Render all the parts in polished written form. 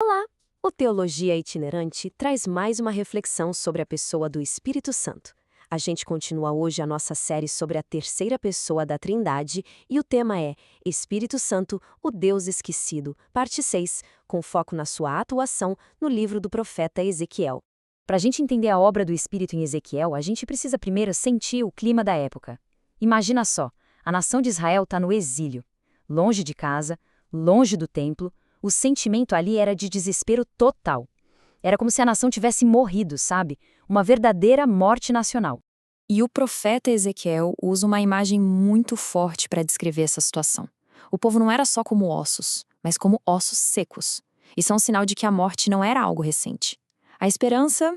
Olá! O Teologia Itinerante traz mais uma reflexão sobre a pessoa do Espírito Santo. A gente continua hoje a nossa série sobre a terceira pessoa da Trindade e o tema é Espírito Santo, o Deus Esquecido, parte 6, com foco na sua atuação no livro do profeta Ezequiel. Para a gente entender a obra do Espírito em Ezequiel, a gente precisa primeiro sentir o clima da época. Imagina só, a nação de Israel está no exílio, longe de casa, longe do templo. O sentimento ali era de desespero total. Era como se a nação tivesse morrido, sabe? Uma verdadeira morte nacional. E o profeta Ezequiel usa uma imagem muito forte para descrever essa situação. O povo não era só como ossos, mas como ossos secos. Isso é um sinal de que a morte não era algo recente. A esperança,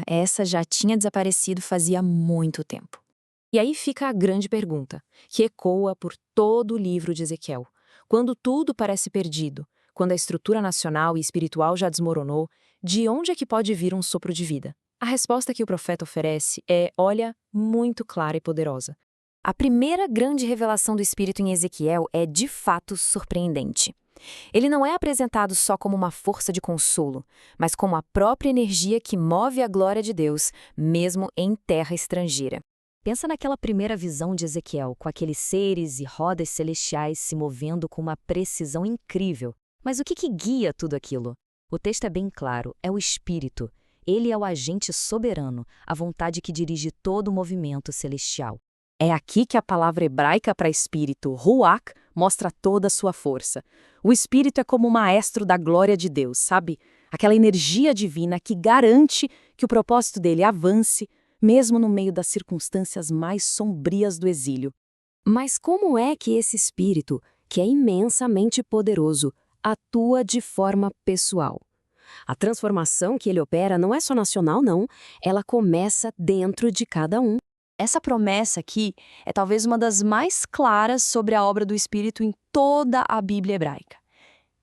essa já tinha desaparecido fazia muito tempo. E aí fica a grande pergunta, que ecoa por todo o livro de Ezequiel. Quando tudo parece perdido, quando a estrutura nacional e espiritual já desmoronou, de onde é que pode vir um sopro de vida? A resposta que o profeta oferece é, muito clara e poderosa. A primeira grande revelação do Espírito em Ezequiel é, de fato, surpreendente. Ele não é apresentado só como uma força de consolo, mas como a própria energia que move a glória de Deus, mesmo em terra estrangeira. Pensa naquela primeira visão de Ezequiel, com aqueles seres e rodas celestiais se movendo com uma precisão incrível. Mas o que guia tudo aquilo? O texto é bem claro, é o Espírito. Ele é o agente soberano, a vontade que dirige todo o movimento celestial. É aqui que a palavra hebraica para espírito, ruach, mostra toda a sua força. O Espírito é como o maestro da glória de Deus, sabe? Aquela energia divina que garante que o propósito dele avance, mesmo no meio das circunstâncias mais sombrias do exílio. Mas como é que esse Espírito, que é imensamente poderoso, atua de forma pessoal? A transformação que ele opera não é só nacional, não. Ela começa dentro de cada um. Essa promessa aqui é talvez uma das mais claras sobre a obra do Espírito em toda a Bíblia hebraica.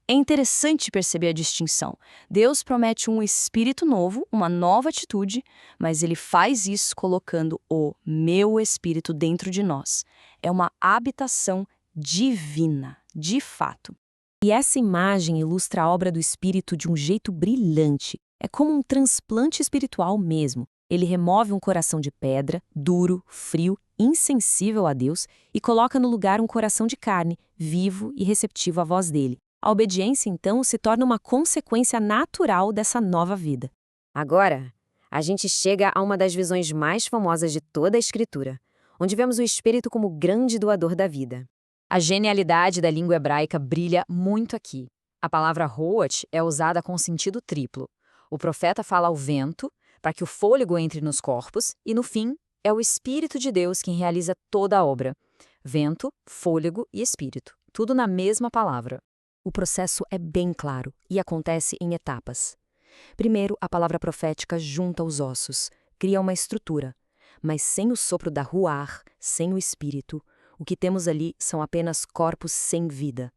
É interessante perceber a distinção. Deus promete um espírito novo, uma nova atitude, mas ele faz isso colocando o meu espírito dentro de nós. É uma habitação divina, de fato. E essa imagem ilustra a obra do Espírito de um jeito brilhante. É como um transplante espiritual mesmo. Ele remove um coração de pedra, duro, frio, insensível a Deus, e coloca no lugar um coração de carne, vivo e receptivo à voz dele. A obediência, então, se torna uma consequência natural dessa nova vida. Agora, a gente chega a uma das visões mais famosas de toda a Escritura, onde vemos o Espírito como grande doador da vida. A genialidade da língua hebraica brilha muito aqui. A palavra roach é usada com sentido triplo. O profeta fala ao vento, para que o fôlego entre nos corpos, e no fim, é o Espírito de Deus quem realiza toda a obra. Vento, fôlego e Espírito, tudo na mesma palavra. O processo é bem claro e acontece em etapas. Primeiro, a palavra profética junta os ossos, cria uma estrutura. Mas sem o sopro da ruach, sem o Espírito, o que temos ali são apenas corpos sem vida.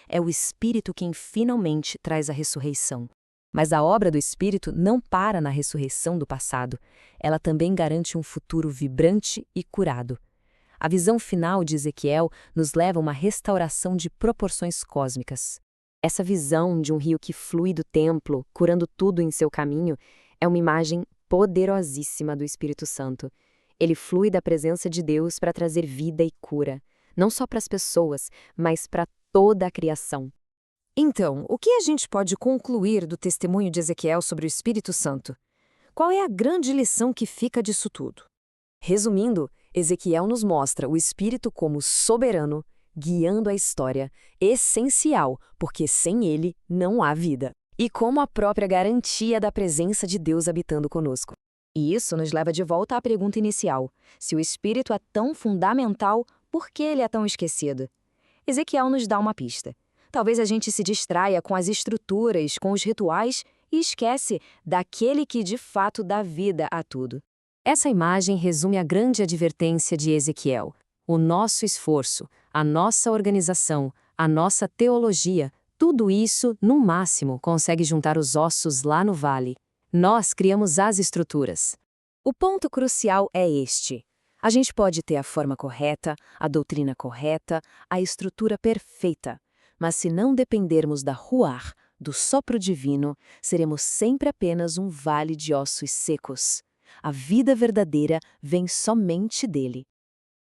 É o Espírito quem finalmente traz a ressurreição. Mas a obra do Espírito não para na ressurreição do passado. Ela também garante um futuro vibrante e curado. A visão final de Ezequiel nos leva a uma restauração de proporções cósmicas. Essa visão de um rio que flui do templo, curando tudo em seu caminho, é uma imagem poderosíssima do Espírito Santo. Ele flui da presença de Deus para trazer vida e cura, não só para as pessoas, mas para toda a criação. Então, o que a gente pode concluir do testemunho de Ezequiel sobre o Espírito Santo? Qual é a grande lição que fica disso tudo? Resumindo, Ezequiel nos mostra o Espírito como soberano, guiando a história, essencial, porque sem ele não há vida, e como a própria garantia da presença de Deus habitando conosco. E isso nos leva de volta à pergunta inicial: se o Espírito é tão fundamental, por que ele é tão esquecido? Ezequiel nos dá uma pista. Talvez a gente se distraia com as estruturas, com os rituais e esquece daquele que de fato dá vida a tudo. Essa imagem resume a grande advertência de Ezequiel. O nosso esforço, a nossa organização, a nossa teologia, tudo isso, no máximo, consegue juntar os ossos lá no vale. Nós criamos as estruturas. O ponto crucial é este. A gente pode ter a forma correta, a doutrina correta, a estrutura perfeita, mas se não dependermos da ruach, do sopro divino, seremos sempre apenas um vale de ossos secos. A vida verdadeira vem somente dele.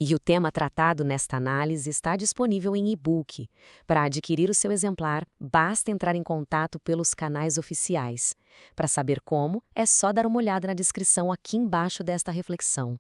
E o tema tratado nesta análise está disponível em e-book. Para adquirir o seu exemplar, basta entrar em contato pelos canais oficiais. Para saber como, é só dar uma olhada na descrição aqui embaixo desta reflexão.